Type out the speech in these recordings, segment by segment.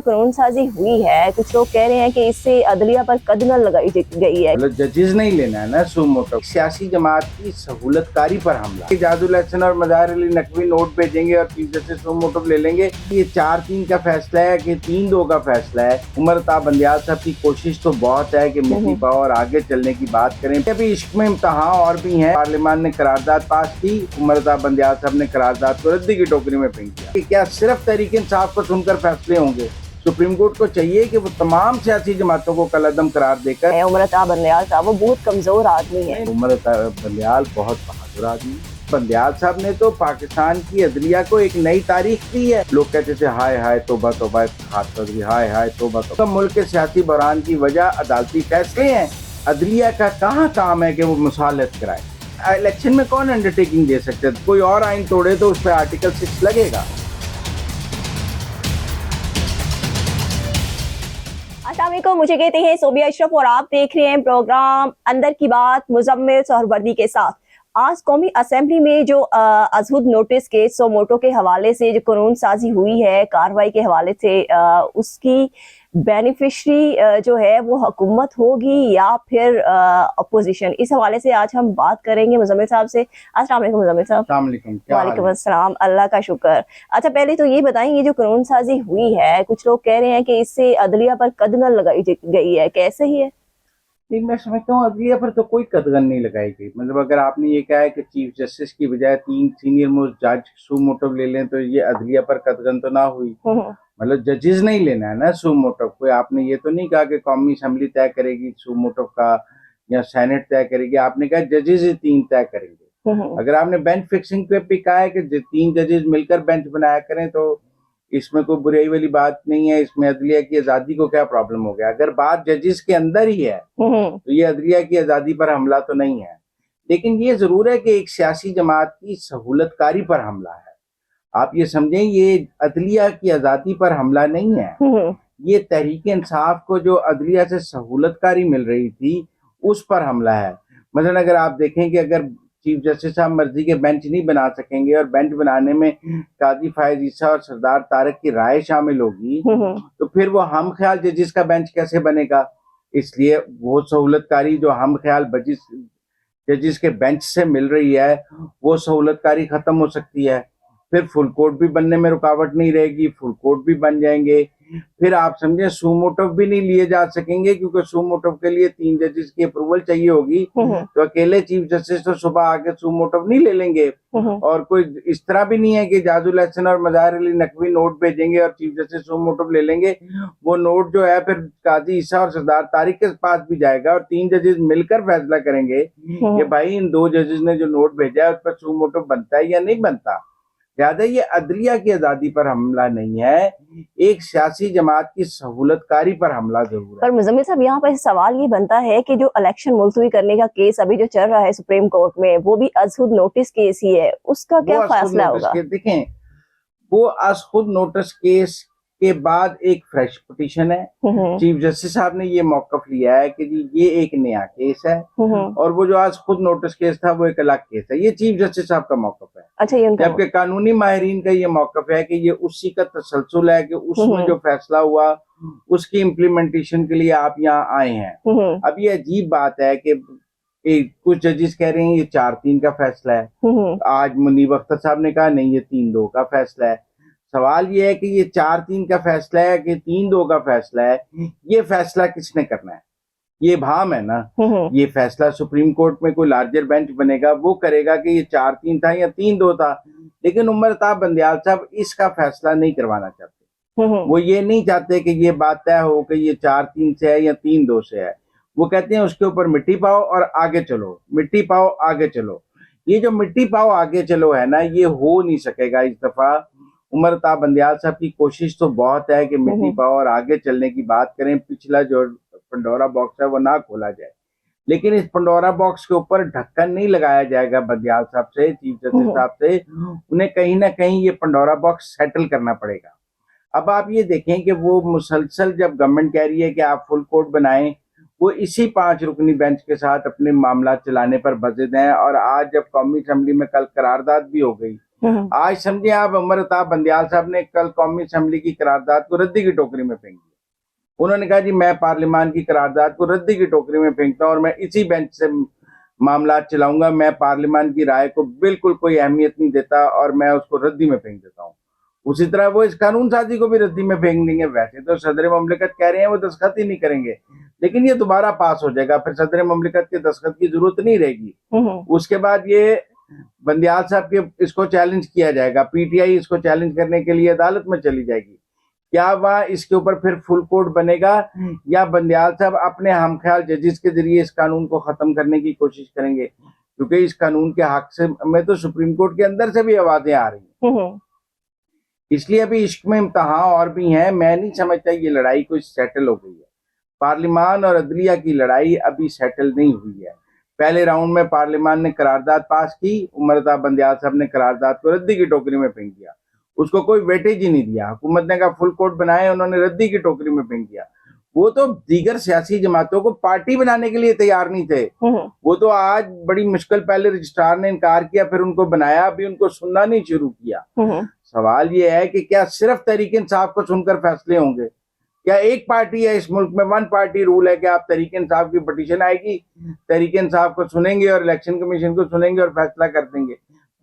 कानून साजी हुई है, कुछ लोग कह रहे हैं कि इससे अदलिया पर कदगन लगाई गई है। मतलब जजेस नहीं लेना है ना सुमोटो। सियासी जमात की सहूलतकारी पर हमला। जादुल हसन और मज़ार अली नकवी नोट भेजेंगे और चीफ जस्टिस सुमोटो ले लेंगे। ये 4-3 का फैसला है कि 3-2 का फैसला है। उमर ताब बंदियाल साहब की कोशिश तो बहुत है कि मिट्टी पाओ और आगे चलने की बात करें। अभी इश्क में इम्तहान और भी है। पार्लियामान ने करारदाद पास की, उमर ताब बंदियाल साहब ने करारदाद को रद्दी की टोकरी में फेंक दिया। क्या सिर्फ तहरीक इंसाफ को सुनकर फैसले होंगे? सुप्रीम कोर्ट को चाहिए कि वो तमाम सियासी जमातों को कलअदम करार देकर। उमर ताब बंदियाल साहब वो बहुत कमजोर आदमी है। उमर ताब बंदियाल बहुत बहादुर आदमी। बंदियाल साहब ने तो पाकिस्तान की अदलिया को एक नई तारीख दी है। लोग कहते थे हाय हाय तौबा तौबा, हाय हाय तौबा तौबा। मुल्क के सियासी बहरान की वजह अदालती फैसले हैं। अदलिया का कहाँ काम है कि वो मुसालत कराए? इलेक्शन में कौन अंडरटेकिंग दे सकते? कोई और आइन तोड़े तो उस पर आर्टिकल 6 लगेगा। अस्सलामुअलैकुम, मुझे कहते हैं सोबिया अशरफ और आप देख रहे हैं प्रोग्राम अंदर की बात मुजम्मिल सहरवर्दी के साथ। आज कौमी असेंबली में जो अजहुद नोटिस के सुमोटो के हवाले से जो कानून साजी हुई है कार्रवाई के हवाले से, उसकी बेनिफिशरी जो है वो हुकूमत होगी या फिर अपोजिशन, इस हवाले से आज हम बात करेंगे मुजम्मिल साहब से। अस्सलाम वालेकुम मुजम्मिल साहब। वालेकुम अस्सलाम, अल्लाह का शुक्र। अच्छा, पहले तो ये बताएं, ये जो कानून साजी हुई है, कुछ लोग कह रहे हैं कि इससे अदलिया पर कदगन लगाई गई है, कैसे ही है? नहीं, मैं समझता हूँ अदलिया पर तो कोई कदगन नहीं लगाई गई। मतलब अगर आपने ये कहा है कि चीफ जस्टिस की बजाय 3 सीनियर मोस्ट जज सुमोटो ले लें तो ये अदलिया पर कदगन तो ना हुई। मतलब जजेस नहीं लेना है ना सुमोटो। कोई आपने ये तो नहीं कहा कि कौमी असेंबली तय करेगी सुमोटो का या सेनेट तय करेगी। आपने कहा जजेस ही 3 तय करेंगे। अगर आपने बेंच फिक्सिंग पे भी कहा है कि 3 जजेस मिलकर बेंच बनाया करें तो इसमें कोई बुराई वाली बात नहीं है। इसमें अदलिया की आजादी को क्या प्रॉब्लम हो गया? अगर बात जजेस के अंदर ही है तो ये अदलिया की आजादी पर हमला तो नहीं है। लेकिन ये जरूर है कि एक सियासी जमात की सहूलतकारी पर हमला है। आप ये समझें, ये अदलिया की आजादी पर हमला नहीं है। ये तहरीक इंसाफ को जो अदलिया से सहूलतकारी मिल रही थी उस पर हमला है। मतलब अगर आप देखें कि अगर चीफ जस्टिस साहब मर्जी के बेंच नहीं बना सकेंगे और बेंच बनाने में काजी फायज ईसा और सरदार तारक की राय शामिल होगी तो फिर वो हम ख्याल जजिस का बेंच कैसे बनेगा? इसलिए वो सहूलतकारी जो हम ख्याल जजिस के बेंच से मिल रही है वो सहूलतकारी खत्म हो सकती है। फिर फुल कोर्ट भी बनने में रुकावट नहीं रहेगी, फुल कोर्ट भी बन जाएंगे। फिर आप समझे सुमोटो भी नहीं लिए जा सकेंगे क्योंकि सुमोटो के लिए 3 जजेस की अप्रूवल चाहिए होगी। तो अकेले चीफ जस्टिस तो सुबह आके सुमोटो नहीं ले लेंगे। और कोई इस तरह भी नहीं है कि जादुल हसन और मज़ार अली नकवी नोट भेजेंगे और चीफ जस्टिस सुमोटो ले लेंगे। वो नोट जो है फिर काजी ईसा और सरदार तारिक के पास भी जाएगा और 3 जजेस मिलकर फैसला करेंगे कि भाई इन 2 जजेस ने जो नोट भेजा है उस पर सुमोटो बनता है या नहीं बनता। ज्यादा ये अदलिया की आजादी पर हमला नहीं है, एक सियासी जमात की सहूलतकारी पर हमला जरूर है। पर मुजम्मिल साहब, यहाँ पर सवाल ये बनता है कि जो इलेक्शन मुलतवी करने का केस अभी जो चल रहा है सुप्रीम कोर्ट में, वो भी अजहुद नोटिस केस ही है, उसका क्या फैसला होगा? देखें, वो अजहुद नोटिस केस के बाद एक फ्रेश पिटीशन है। चीफ जस्टिस साहब ने ये मौकफ लिया है कि जी ये एक नया केस है और वो जो आज खुद नोटिस केस था वो एक अलग केस है। ये चीफ जस्टिस साहब का मौकफ है। अच्छा, ये जबकि कानूनी माहिरीन का ये मौकफ है कि ये उसी का तसलसल है कि उसमें जो फैसला हुआ उसकी इम्प्लीमेंटेशन के लिए आप यहाँ आए हैं। अब ये अजीब बात है कि कुछ जजेस कह रहे हैं ये 4-3 का फैसला है। आज मुनीब अख्तर साहब ने कहा नहीं ये 3-2 का फैसला है। सवाल ये है कि ये 4-3 का फैसला है कि 3-2 का फैसला है, ये फैसला किसने करना है? ये भाम है ना। ये फैसला सुप्रीम कोर्ट में कोई लार्जर बेंच बनेगा वो करेगा कि ये 4-3 था या 3-2 था। लेकिन उमर ताब बंदियाल साहब इसका फैसला नहीं करवाना चाहते। वो ये नहीं चाहते कि ये बात तय हो कि ये 4-3 से है या 3-2 से है। वो कहते हैं उसके ऊपर मिट्टी पाओ और आगे चलो, मिट्टी पाओ आगे चलो। ये जो मिट्टी पाओ आगे चलो है ना, ये हो नहीं सकेगा इस दफा। उमर ताब बंदियाल साहब की कोशिश तो बहुत है कि मिट्टी पाओ और आगे चलने की बात करें। पिछला जो पंडोरा बॉक्स है वो ना खोला जाए, लेकिन इस पंडोरा बॉक्स के ऊपर ढक्कन नहीं लगाया जाएगा बंदियाल साहब से, चीफ जस्टिस साहब से। उन्हें कहीं ना कहीं ये पंडोरा बॉक्स सेटल करना पड़ेगा। अब आप ये देखें कि वो मुसलसल जब गवर्नमेंट कह रही है कि आप फुल कोर्ट बनाएं, वो इसी 5 रुकनी बेंच के साथ अपने मामला चलाने पर बजिद हैं। और आज जब कौमी असेंबली में कल करारदाद भी हो गई आज समझे आप, उमर अताब बंदियाल साहब ने कल कौमी असम्बली की करारदाद को रद्दी की टोकरी में फेंक दिया। उन्होंने कहा जी मैं पार्लियामान की करारदाद को रद्दी की टोकरी में फेंकता हूं और मैं इसी बेंच से मामला चलाऊंगा, मैं पार्लियामान की राय को बिल्कुल कोई अहमियत नहीं देता और मैं उसको रद्दी में फेंक देता हूँ। उसी तरह वो इस कानून साजी को भी रद्दी में फेंक देंगे। वैसे तो सदर ममलिकत कह रहे हैं वो दस्तखत ही नहीं करेंगे, लेकिन ये दोबारा पास हो जाएगा, फिर सदर ममलिकत के दस्तखत की जरूरत नहीं रहेगी। उसके बाद ये बंदियाल साहब के इसको चैलेंज किया जाएगा, पीटीआई इसको चैलेंज करने के लिए अदालत में चली जाएगी। क्या वह इसके ऊपर फिर फुल कोर्ट बनेगा या बंदियाल साहब अपने हमख्याल जजिस के जरिए इस कानून को खत्म करने की कोशिश करेंगे? क्योंकि इस कानून के हक से में तो सुप्रीम कोर्ट के अंदर से भी आवाजें आ रही हैं। इसलिए अभी इश्क में इम्तहान और भी हैं। मैं नहीं समझता ये लड़ाई कोई सेटल हो गई है। पार्लियामान और अदलिया की लड़ाई अभी सेटल नहीं हुई है। पहले राउंड में पार्लियामान ने करारदाद पास की, उमर अताब बंदियाल साहब ने करारदाद को रद्दी की टोकरी में फेंक दिया, उसको कोई वेटेज ही नहीं दिया। हुकूमत ने कहा फुल कोर्ट बनाए, उन्होंने रद्दी की टोकरी में फेंक दिया। वो तो दीगर सियासी जमातों को पार्टी बनाने के लिए तैयार नहीं थे। वो तो आज बड़ी मुश्किल, पहले रजिस्ट्रार ने इनकार किया, फिर उनको बनाया, अभी उनको सुनना नहीं शुरू किया। सवाल ये है कि क्या सिर्फ तहरीक इंसाफ को सुनकर फैसले होंगे? क्या एक पार्टी है इस मुल्क में, वन पार्टी रूल है कि आप तहरीक इंसाफ की पिटीशन आएगी, तहरीक इंसाफ को सुनेंगे और इलेक्शन कमीशन को सुनेंगे और फैसला कर देंगे?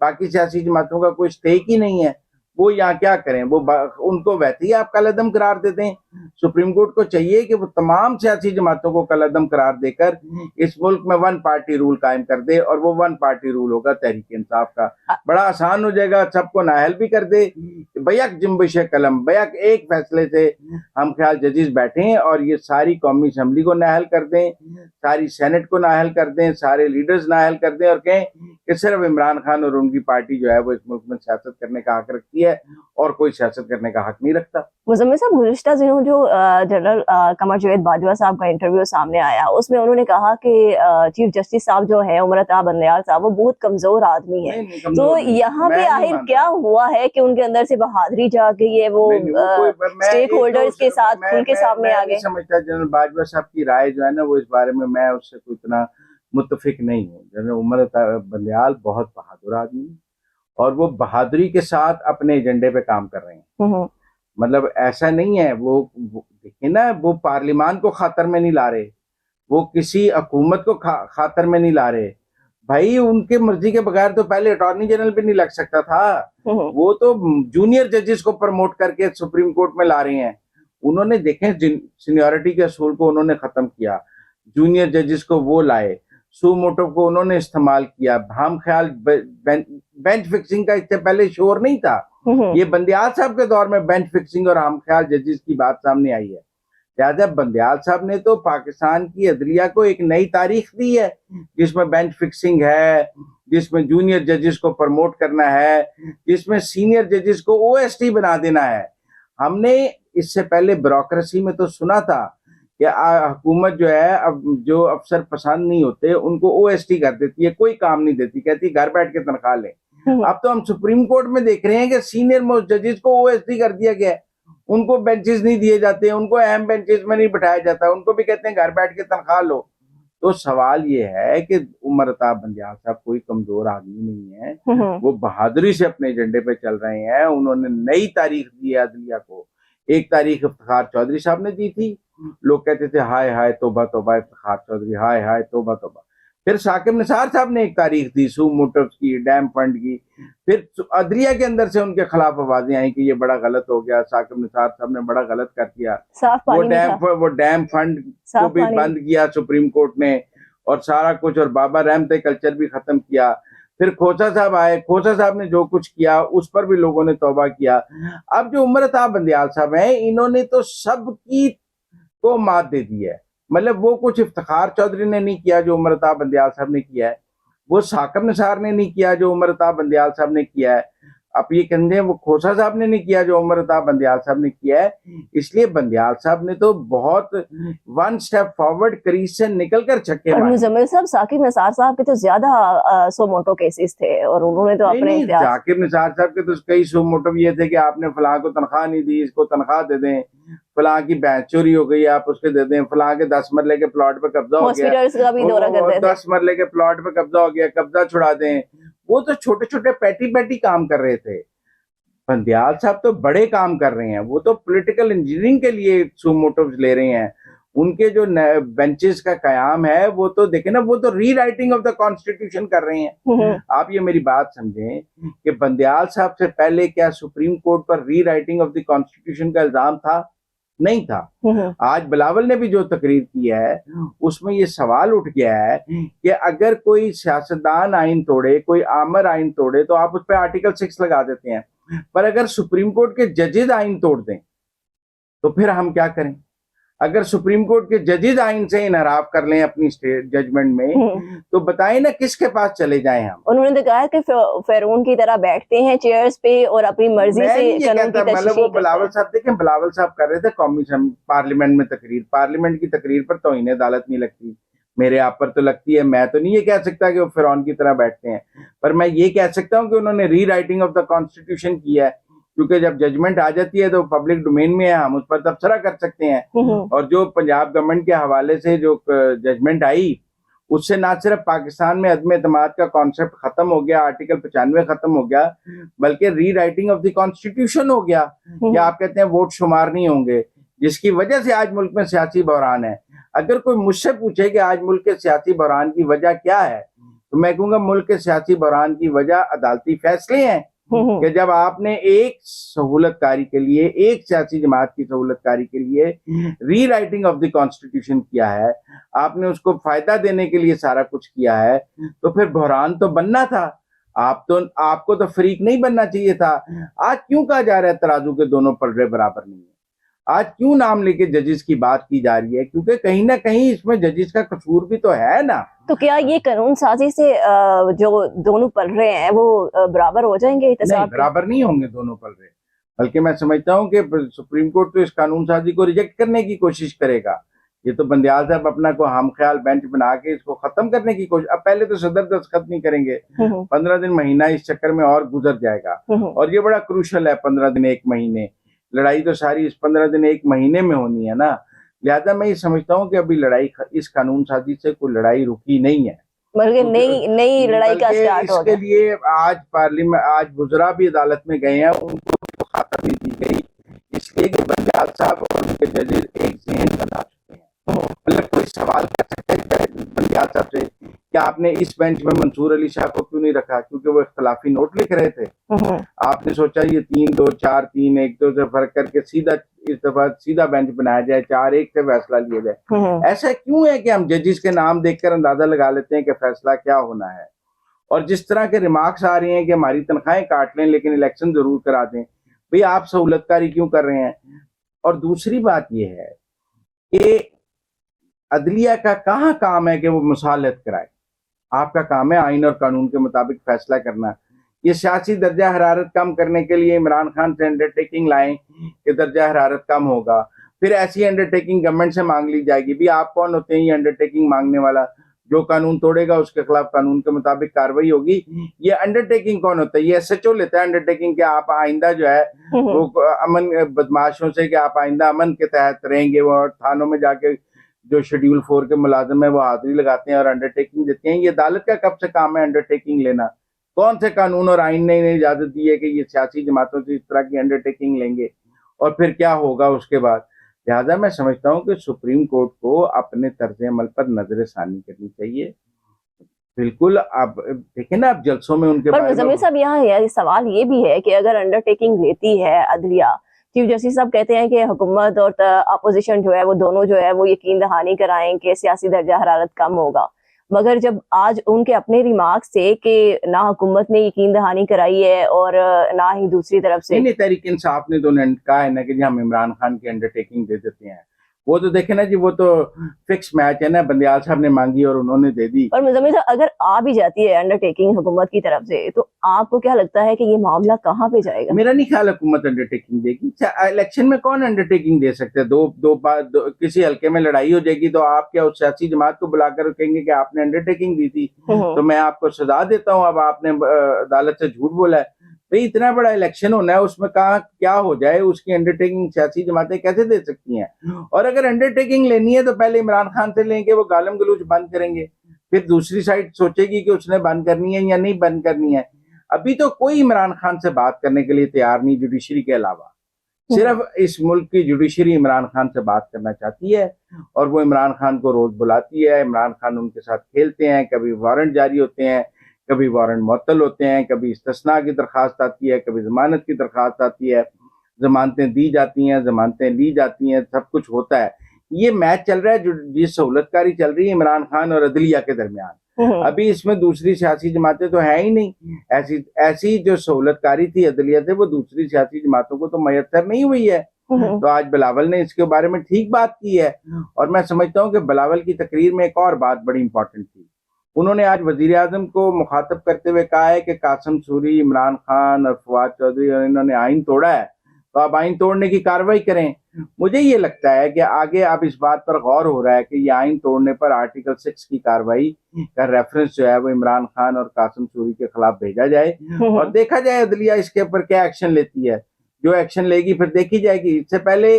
बाकी सियासी जमातों का कोई स्टेक ही नहीं है। वो यहाँ क्या करें? वो उनको वैसे ही आप कलअदम करार देते हैं। सुप्रीम कोर्ट को चाहिए कि वो तमाम सियासी जमातों को कलअदम करार देकर इस मुल्क में वन पार्टी रूल कायम कर दे, और वो वन पार्टी रूल होगा तहरीक इंसाफ का। बड़ा आसान हो जाएगा, सबको नाअहल भी कर दे। बैक जुम्बिश कलम, बैक एक फैसले से हम ख्याल जजिस बैठे और ये सारी कौमी असम्बली को नाअहल कर दें, सारी सेनेट को नाअहल कर दें, सारे लीडर्स नाअहल कर दें और कहें कि सिर्फ इमरान खान और उनकी पार्टी जो है वो इस मुल्क में सियासत करने का हक रखती है और कोई सियासत करने का हक नहीं रखता। मुजम्मिल साहब, गुज़िश्ता दिनों जो जनरल कमर जावेद बाजवा साहब का इंटरव्यू सामने आया, उसमें उन्होंने कहा कि चीफ जस्टिस साहब जो है उमर अताब बंदियाल साहब, वो बहुत कमजोर आदमी है। तो यहाँ पे आखिर क्या हुआ है कि उनके अंदर से बहादुरी जाग गई है, वो स्टेक होल्डर्स के साथ खुल के सामने आ गए? समझता जनरल बाजवा साहब की राय जो है ना, वो इस बारे में मैं उससे कोई इतना मुत्तफिक नहीं हूँ। जनरल उमर अताब बंदियाल बहुत बहादुर आदमी है और वो बहादुरी के साथ अपने एजेंडे पे काम कर रहे हैं। मतलब ऐसा नहीं है, वो देखिए ना, वो पार्लियामान को खातर में नहीं ला रहे, वो किसी हुकूमत को खातर में नहीं ला रहे। भाई उनके मर्जी के बगैर तो पहले अटॉर्नी जनरल भी नहीं लग सकता था। वो तो जूनियर जजेस को प्रमोट करके सुप्रीम कोर्ट में ला रहे हैं। उन्होंने देखें सीनियरिटी के असूल को उन्होंने खत्म किया, जूनियर जजेस को वो लाए, सू मोटो को उन्होंने इस्तेमाल किया। हम ख्याल बेंच फिक्सिंग का इससे पहले शोर नहीं था। ये बंदियाल साहब के दौर में बेंच फिक्सिंग और हम ख्याल जजेस की बात सामने आई है। लिहाजा बंदियाल साहब ने तो पाकिस्तान की अदलिया को एक नई तारीख दी है, जिसमें बेंच फिक्सिंग है, जिसमें जूनियर जजेस को प्रमोट करना है, जिसमें सीनियर जजेस को ओएसटी बना देना है। हमने इससे पहले ब्यूरोक्रेसी में तो सुना था कि हुकूमत जो है, अब जो अफसर पसंद नहीं होते उनको ओएसटी कर देती है, कोई काम नहीं देती, कहती घर बैठ के तनख्वाह ले। अब तो हम सुप्रीम कोर्ट में देख रहे हैं कि सीनियर मोस्ट जजेस को ओएसटी कर दिया गया है, उनको बेंचेस नहीं दिए जाते, उनको अहम बेंचेस में नहीं बिठाया जाता, उनको भी कहते हैं घर बैठ के तनख्वाह लो। तो सवाल ये है कि उमर अताब बंदियाल साहब कोई कमजोर आदमी नहीं है, वो बहादुरी से अपने एजेंडे पे चल रहे हैं। उन्होंने नई तारीख दी है अदलिया को। एक तारीख इफ्तिखार चौधरी साहब ने दी थी, लोग कहते थे हाय हाय तौबा तौबा इफ्तिखार चौधरी, हाय हाय तौबा तौबा। फिर साकिब निसार साहब ने एक तारीख दी सू मोटर्स की, डैम फंड की। फिर अदलिया के अंदर से उनके खिलाफ आवाजें आई कि ये बड़ा गलत हो गया, साकिब निसार साहब ने बड़ा गलत कर दिया। वो डैम फंड को भी बंद किया सुप्रीम कोर्ट ने और सारा कुछ, और बाबा रहमत कल्चर भी खत्म किया। फिर खोसा साहब आए, खोसा साहब ने जो कुछ किया उस पर भी लोगों ने तौबा किया। अब जो उमर अताब बंदियाल साहब हैं, इन्होंने तो सबकी को मात दे दी है। मतलब वो कुछ इफ्तिखार चौधरी ने नहीं किया जो उमर अताब बंदियाल साहब ने किया है, वो साकिब निसार ने नहीं किया जो उमर अताब बंदियाल साहब ने किया है। आप ये कहते हैं वो खोसा साहब ने नहीं किया जो उमर अताब बंदियाल साहब ने किया है। इसलिए बंदियाल साहब ने तो बहुत वन स्टेप फॉरवर्ड क्रीज से निकलकर छक्के मारे। मुजम्मिल साहब, साकिब निसार साहब के तो ज्यादा सो मोटो केसेस थे और उन्होंने तो अपने साकिब निसार साहब के तो कई सो मोटो ये थे कि आपने फलां को तनख्वाह नहीं दी, इसको तनख्वाह दे दें, फलां की भैंस चोरी हो गई आप उसके दे दें, फलां के 10 मरले के प्लॉट पे कब्जा हो गया, 10 मरले के प्लॉट पे कब्जा छुड़ा दें, वो तो छोटे छोटे पैटी पैटी काम कर रहे थे। बंदयाल साहब तो बड़े काम कर रहे हैं, वो तो पॉलिटिकल इंजीनियरिंग के लिए सू मोटिव्स ले रहे हैं। उनके जो बेंचेस का कयाम है वो तो देखे ना, वो तो री राइटिंग ऑफ द कॉन्स्टिट्यूशन कर रहे हैं। आप ये मेरी बात समझें कि बंदयाल साहब से पहले क्या सुप्रीम कोर्ट पर री राइटिंग ऑफ द कॉन्स्टिट्यूशन का इल्जाम था? नहीं था। आज बिलावल ने भी जो तकरीर की है उसमें ये सवाल उठ गया है कि अगर कोई सियासतदान आइन तोड़े, कोई आमर आइन तोड़े तो आप उस पर आर्टिकल 6 लगा देते हैं, पर अगर सुप्रीम कोर्ट के जजेज आइन तोड़ दें तो फिर हम क्या करें? अगर सुप्रीम कोर्ट के जजेज आइन से इनहराफ कर लें अपनी स्टेट जजमेंट में, तो बताएं ना किसके पास चले जाएं हम? उन्होंने तो कहा कि फिरौन की तरह बैठते हैं चेयर्स पे और अपनी मर्जी से कानून की मतलब वो बिलावल साहब, देखें बिलावल साहब कर रहे थे कौमी पार्लियामेंट में तकरीर, पार्लियामेंट की तकरीर पर तौहीन अदालत नहीं लगती, मेरे आप पर तो लगती है। मैं तो नहीं ये कह सकता कि वो फिरौन की तरह बैठते हैं, पर मैं ये कह सकता हूँ कि उन्होंने री राइटिंग ऑफ द कॉन्स्टिट्यूशन किया है, क्योंकि जब जजमेंट आ जाती है तो पब्लिक डोमेन में है, हम उस पर तबसरा कर सकते हैं। और जो पंजाब गवर्नमेंट के हवाले से जो जजमेंट आई उससे ना सिर्फ पाकिस्तान में अदम एतमाद का कॉन्सेप्ट खत्म हो गया, आर्टिकल 95 खत्म हो गया, बल्कि री राइटिंग ऑफ द कॉन्स्टिट्यूशन हो गया। या आप कहते हैं वोट शुमार नहीं होंगे, जिसकी वजह से आज मुल्क में सियासी बहरान है। अगर कोई मुझसे पूछे कि आज मुल्क के सियासी बहरान की वजह क्या है, तो मैं कहूंगा मुल्क के सियासी बहरान की वजह अदालती फैसले हैं कि जब आपने एक सहूलतकारी के लिए, एक सियासी जमात की सहूलतकारी के लिए री राइटिंग ऑफ द कॉन्स्टिट्यूशन किया है, आपने उसको फायदा देने के लिए सारा कुछ किया है, तो फिर बहरान तो बनना था। आपको तो फरीक नहीं बनना चाहिए था। आज क्यों कहा जा रहा है तराजू के दोनों पलड़े बराबर नहीं है? आज क्यों नाम लेके जजेस की बात की जा रही है? क्योंकि कहीं ना कहीं इसमें जजेस का कसूर भी तो है ना। तो क्या ये कानून साजी से जो दोनों पलड़े हैं वो बराबर हो जाएंगे? नहीं, बराबर नहीं होंगे दोनों पलड़े, बल्कि मैं समझता हूं कि सुप्रीम कोर्ट तो इस कानून साजी को रिजेक्ट करने की कोशिश करेगा। ये तो बंदयाल साहब अपना को हम ख्याल बेंच बना के इसको खत्म करने की कोशिश, अब पहले तो सदर दस्तखत नहीं करेंगे, 15 दिन महीना इस चक्कर में और गुजर जाएगा। और ये बड़ा क्रूशल है, 15 दिन 1 महीने, लड़ाई तो सारी इस 15 दिन 1 महीने में होनी है ना। लिहाजा मैं ये समझता हूँ कि अभी लड़ाई इस कानून साजी से कोई लड़ाई रुकी नहीं है, बल्कि नई लड़ाई का स्टार्ट हो गया। इसके लिए आज पार्लियामेंट, आज गुजरा भी अदालत में गए हैं, उनको खातर नहीं दी गई, इसलिए कि बंदयाल साहब और उनके जजेस एक ज़हन बना चुके हैं। मतलब कोई सवाल कर सकते हैं बंदयाल साहब से कि आपने इस बेंच में मंसूर अली शाह को क्यों नहीं रखा? क्योंकि वो इख्तलाफी नोट लिख रहे थे। आपने सोचा ये 3-2-4 3-1-2 से फर्क करके सीधा इस दफा सीधा बेंच बनाया जाए, 4-1 से फैसला लिया जाए। ऐसा क्यों है कि हम जजेस के नाम देखकर अंदाजा लगा लेते हैं कि फैसला क्या होना है? और जिस तरह के रिमार्क्स आ रहे हैं कि हमारी तनख्वाहें काट लें लेकिन इलेक्शन जरूर करा दें, भाई आप सहूलतकारी क्यों कर रहे हैं? और दूसरी बात यह है कि अदलिया का कहाँ काम है कि वो मुसालत कराए? आपका काम है आइन और कानून के मुताबिक फैसला करना। ये सियासी दर्जा हरारत कम करने के लिए इमरान खान से अंडरटेकिंग लाएं कि दर्जा हरारत कम होगा, फिर ऐसी अंडरटेकिंग गवर्नमेंट से मांग ली जाएगी। भी आप कौन होते हैं ये अंडरटेकिंग मांगने वाला? जो कानून तोड़ेगा उसके खिलाफ कानून के मुताबिक कार्रवाई होगी। ये अंडरटेकिंग कौन होता है? ये एसएचओ लेता है अंडरटेकिंग कि आप आइंदा जो है वो अमन बदमाशों से, कि आप आइंदा अमन के तहत रहेंगे। वो थानों में जाके जो शेड्यूल 4 के मुलाजिम है वो हाजिरी लगाते हैं और अंडरटेकिंग देते हैं। ये अदालत का कब से काम है अंडरटेकिंग लेना? कौन से कानून और आइन ने इजाजत दी है कि ये सियासी जमातों से इस तरह की अंडरटेकिंग लेंगे? और फिर क्या होगा उसके बाद? लिहाजा मैं समझता हूँ कि सुप्रीम कोर्ट को अपने तर्ज अमल पर नजरसानी करनी चाहिए। बिल्कुल, आप देखें ना, आप जलसों में उनके पर मुजम्मिल साहब यहाँ सवाल ये भी है कि अगर अंडरटेकिंग लेती है अदलिया, चीफ जस्टिस साहब कहते हैं कि हुकूमत और अपोजिशन जो है वो दोनों जो है वो यकीन दहानी कराएं कि सियासी दर्जा हरारत कम होगा, मगर जब आज उनके अपने रिमार्क्स थे कि ना हुकूमत ने यकीन दहानी कराई है और ना ही दूसरी तरफ से नहीं, तहरीक इंसाफ ने तो कहा है ना कि हम इमरान खान की अंडरटेकिंग दे देते हैं। वो तो देखे ना जी, वो तो फिक्स मैच है ना, बंदयाल साहब ने मांगी और उन्होंने दे दी। और मुजम्मिल साहब अगर आ भी जाती है अंडरटेकिंग हुकूमत की तरफ से, तो आपको क्या लगता है कि ये मामला कहाँ पे जाएगा? मेरा नहीं ख्याल हुकूमत अंडरटेकिंग देगी। इलेक्शन में कौन अंडरटेकिंग दे सकते हैं? दो किसी हल्के में लड़ाई हो जाएगी तो आप क्या उस सियासी जमात को बुलाकर कहेंगे कि आपने अंडरटेकिंग दी थी तो मैं आपको सजा देता हूँ, अब आपने अदालत से झूठ बोला है। भाई इतना बड़ा इलेक्शन होना है, उसमें कहाँ क्या हो जाए उसकी अंडरटेकिंग सियासी जमातें कैसे दे सकती हैं? और अगर अंडरटेकिंग लेनी है तो पहले इमरान खान से लेंगे, वो गालम गलूच बंद करेंगे, फिर दूसरी साइड सोचेगी कि उसने बंद करनी है या नहीं बंद करनी है। अभी तो कोई इमरान खान से बात करने के लिए तैयार नहीं जुडिशरी के अलावा। सिर्फ इस मुल्क की जुडिशरी इमरान खान से बात करना चाहती है और वो इमरान खान को रोज बुलाती है। इमरान खान उनके साथ खेलते हैं, कभी वारंट जारी होते हैं, कभी वारंट मुअत्तल होते हैं, कभी इस्तिस्ना की दरखास्त आती है, कभी जमानत की दरखास्त आती है, जमानतें दी जाती हैं, जमानतें ली जाती हैं, सब कुछ होता है। ये मैच चल रहा है, जो ये सहूलतकारी चल रही है इमरान खान और अदलिया के दरमियान। अभी इसमें दूसरी सियासी जमातें तो है ही नहीं। ऐसी जो सहूलतकारी थी अदलिया से, वो दूसरी सियासी जमातों को तो मैसर नहीं हुई है। तो आज बिलावल ने इसके बारे में ठीक बात की है। और मैं समझता हूँ कि बिलावल की तकरीर में एक और बात बड़ी इंपॉर्टेंट थी। उन्होंने आज वजीर आजम को मुखातब करते हुए कहा है कि कासिम सूरी, इमरान खान और फवाद चौधरी और इन्होंने आइन तोड़ा है, तो अब आइन तोड़ने की कार्रवाई करें। मुझे ये लगता है कि आगे अब इस बात पर गौर हो रहा है कि ये आइन तोड़ने पर आर्टिकल 6 की कार्रवाई का रेफरेंस जो है वो इमरान खान और कासिम सूरी के खिलाफ भेजा जाए और देखा जाए अदलिया इसके ऊपर क्या एक्शन लेती है। जो एक्शन लेगी फिर देखी जाएगी। इससे पहले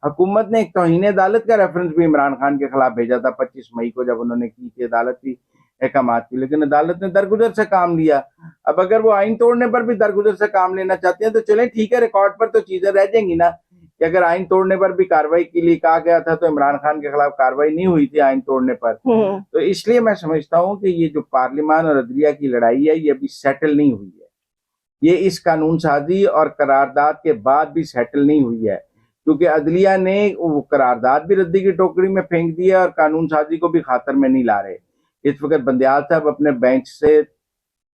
हुकूमत ने एक तौहीन अदालत का रेफरेंस भी इमरान खान के खिलाफ भेजा था 25 मई को, जब उन्होंने की थी अदालत की अहकामात की, लेकिन अदालत ने दरगुजर से काम लिया। अब अगर वो आइन तोड़ने पर भी दरगुजर से काम लेना चाहते हैं तो चलें, ठीक है, रिकॉर्ड पर तो चीजें रह जाएंगी ना कि अगर आइन तोड़ने पर भी कार्रवाई के लिए कहा गया था तो इमरान खान के खिलाफ कार्रवाई नहीं हुई थी आइन तोड़ने पर। तो इसलिए मैं समझता हूँ कि ये जो पार्लियामान और अदलिया की लड़ाई है ये अभी सेटल नहीं हुई है। ये इस कानून साजी और करारदाद के बाद भी सेटल नहीं हुई है, क्योंकि अदलिया ने वो करारदाद भी रद्दी की टोकरी में फेंक दी है और कानून साजी को भी खातर में नहीं ला रहे। इस वक्त बंदियाल साहब अपने बेंच से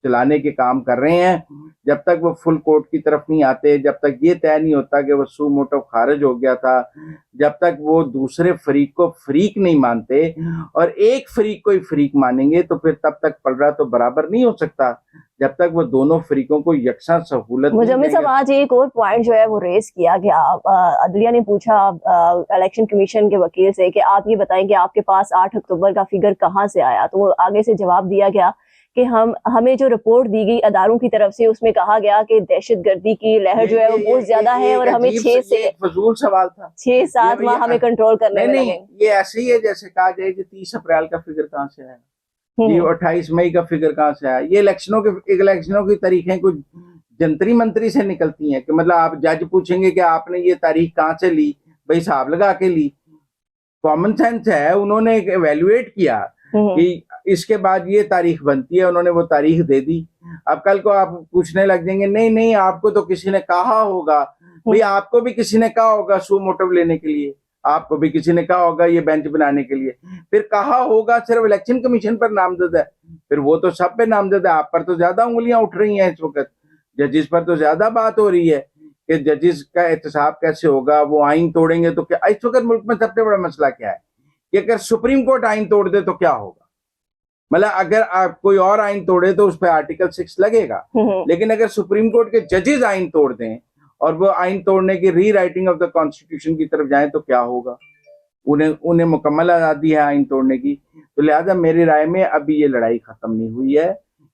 चलाने के काम कर रहे हैं। जब तक वो फुल कोर्ट की तरफ नहीं आते, जब तक ये तय नहीं होता कि वो सू मोटो खारिज हो गया था, जब तक वो दूसरे फरीक को फरीक नहीं मानते और एक फरीक को ही फरीक मानेंगे, तो फिर तब तक पलड़ा तो बराबर नहीं हो सकता जब तक वो दोनों फरीकों को यकसा सहूलत। मुजम्मिल साहब, आज एक और पॉइंट जो है वो रेज किया गया। अदलिया ने पूछा इलेक्शन कमीशन के वकील से कि आप ये बताएं कि आपके पास 8 अक्टूबर का फिगर कहाँ से आया। तो आगे से जवाब दिया गया कि हमें जो रिपोर्ट दी गई अदारों की तरफ से उसमें कहा गया कि दहशतगर्दी की लहर जो है वो बहुत ज्यादा है और हमें 6 से फजूल सवाल था, 6-7 माह हमें कंट्रोल करने में लगेंगे। ये ऐसे ही है जैसे कहा जाए कि 30 अप्रैल का फिगर कहाँ से आया, ये 28 मई का फिगर कहाँ से आया। ये इलेक्शनों की तारीखें कुछ जंतरी मंत्री से निकलती हैं कि मतलब आप जज पूछेंगे कि आपने ये तारीख कहाँ से ली, भाई हिसाब लगा के ली। कॉमन सेंस है, उन्होंने एवेल्युएट किया कि इसके बाद ये तारीख बनती है, उन्होंने वो तारीख दे दी। अब कल को आप पूछने लग जाएंगे नहीं आपको तो किसी ने कहा होगा। भाई आपको भी किसी ने कहा होगा सू मोटिव लेने के लिए, आपको भी किसी ने कहा होगा ये बेंच बनाने के लिए। फिर कहा होगा सिर्फ इलेक्शन कमीशन पर नामजद है, फिर वो तो सब पे नामजद है। आप पर तो ज्यादा उंगलियां उठ रही हैं इस वक्त, जजिस पर तो ज्यादा बात हो रही है कि जजिस का एहतसाब कैसे होगा, वो आइन तोड़ेंगे तो क्या। इस वक्त मुल्क में सबसे बड़ा मसला क्या है कि अगर सुप्रीम कोर्ट आइन तोड़ दे तो क्या होगा। मतलब अगर आप कोई और आइन तोड़े तो उस पर आर्टिकल 6 लगेगा, लेकिन अगर सुप्रीम कोर्ट के जजेस आइन तोड़ दें और वो आइन तोड़ने की री राइटिंग ऑफ द कॉन्स्टिट्यूशन की तरफ जाएं तो क्या होगा। उन्हें मुकम्मल आज़ादी है आइन तोड़ने की। तो लिहाजा मेरी राय में अभी ये लड़ाई खत्म नहीं हुई है,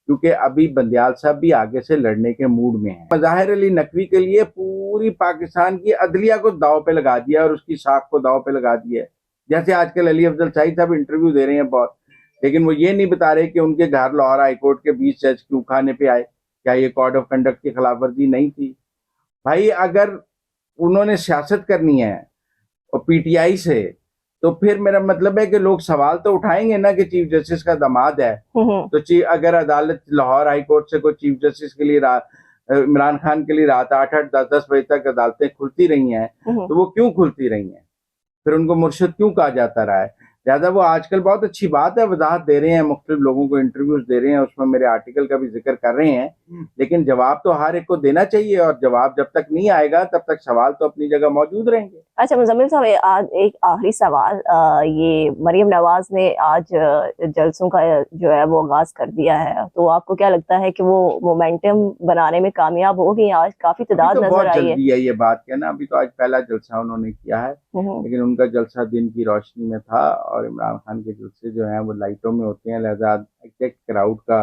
क्योंकि अभी बंदियाल साहब भी आगे से लड़ने के मूड में हैं। मज़ाहिर अली नकवी के लिए पूरी पाकिस्तान की अदलिया को दाव पे लगा दिया और उसकी साख को दाव पे लगा दिया। जैसे आजकल अली अफजल शाही साहब इंटरव्यू दे रहे हैं बहुत, लेकिन वो ये नहीं बता रहे कि उनके घर लाहौर हाईकोर्ट के 20 जज क्यों खाने पे आए, क्या ये कोड ऑफ कंडक्ट की खिलाफ वर्जी नहीं थी। भाई अगर उन्होंने सियासत करनी है और पीटीआई से, तो फिर मेरा मतलब है कि लोग सवाल तो उठाएंगे ना कि चीफ जस्टिस का दामाद है, तो अगर अदालत लाहौर हाईकोर्ट से कोई चीफ जस्टिस के लिए इमरान खान के लिए रात 8-8, 10-10 बजे तक अदालतें खुलती रही हैं, तो वो क्यों खुलती रही हैं, फिर उनको मुर्शिद क्यों कहा जाता रहा है। ज्यादा वो आजकल बहुत अच्छी बात है, वजाहत दे रहे हैं, मुख्तलिफ लोगों को इंटरव्यूज दे रहे हैं, उसमें मेरे आर्टिकल का भी जिक्र कर रहे हैं, लेकिन जवाब तो हर एक को देना चाहिए और जवाब जब तक नहीं आएगा तब तक सवाल तो अपनी जगह मौजूद रहेंगे। अच्छा मुजम्मिल साहब, आज एक आखिरी सवाल। ये मरियम नवाज ने आज जलसों का जो है वो आगाज कर दिया है, तो आपको क्या लगता है कि वो मोमेंटम बनाने में कामयाब होगी? आज काफी तादाद तो नजर आई है। ये बात कहना, अभी तो आज पहला जलसा उन्होंने किया है, लेकिन उनका जलसा दिन की रोशनी में था और इमरान खान के जलसे जो हैं वो लाइटों में होते हैं, लिहाजा एग्जैक्ट क्राउड का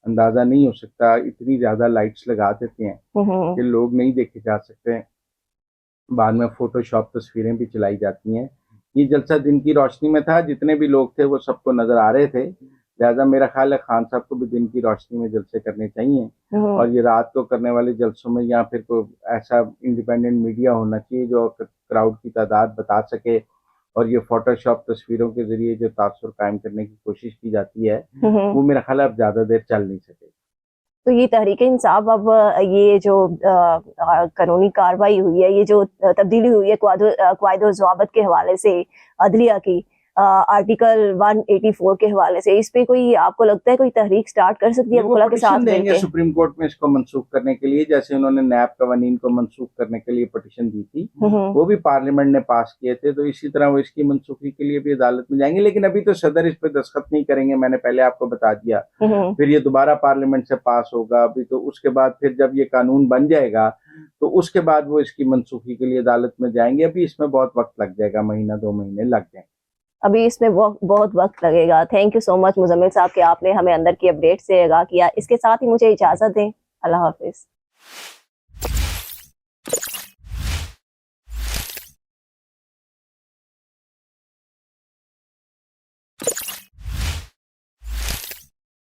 अंदाजा नहीं हो सकता। इतनी ज्यादा लाइट्स लगा देते हैं कि लोग नहीं देखे जा सकते, बाद में फोटोशॉप तस्वीरें भी चलाई जाती हैं। ये जलसा दिन की रोशनी में था, जितने भी लोग थे वो सबको नजर आ रहे थे, लिहाजा मेरा ख्याल है खान साहब को भी दिन की रोशनी में जलसे करने चाहिए और ये रात को करने वाले जलसों में या फिर कोई ऐसा इंडिपेंडेंट मीडिया होना चाहिए जो क्राउड की तादाद बता सके और ये फोटोशॉप तस्वीरों के जरिए जो तासुर कायम करने की कोशिश की जाती है वो मेरा ख्याल है अब ज्यादा देर चल नहीं सकेगी। तो ये तहरीक इंसाफ अब ये जो कानूनी कार्रवाई हुई है, ये जो तब्दीली हुई है क़वाइद ज़वाबित के हवाले से अदलिया की आर्टिकल 184 के हवाले से, इस पे कोई आपको लगता है कोई तहरीक स्टार्ट कर सकती है वकला के साथ देंगे सुप्रीम कोर्ट में इसको मंसूख करने के लिए, जैसे उन्होंने नैब कवानीन को मंसूख करने के लिए पिटीशन दी थी वो भी पार्लियामेंट ने पास किए थे, तो इसी तरह वो इसकी मंसूखी के लिए भी अदालत में जाएंगे। लेकिन अभी तो सदर इस पे दस्तखत नहीं करेंगे, मैंने पहले आपको बता दिया। फिर ये दोबारा पार्लियामेंट से पास होगा अभी, तो उसके बाद फिर जब ये कानून बन जाएगा तो उसके बाद वो इसकी मंसूखी के लिए अदालत में जाएंगे। अभी इसमें बहुत वक्त लग जाएगा, महीना 2 महीने लग जाएंगे, अभी इसमें बहुत वक्त लगेगा। Thank you so much Muzammil साहब कि आपने हमें अंदर की अपडेट से आगाह किया। इसके साथ ही मुझे इजाज़त दें। अल्लाह हाफिज़।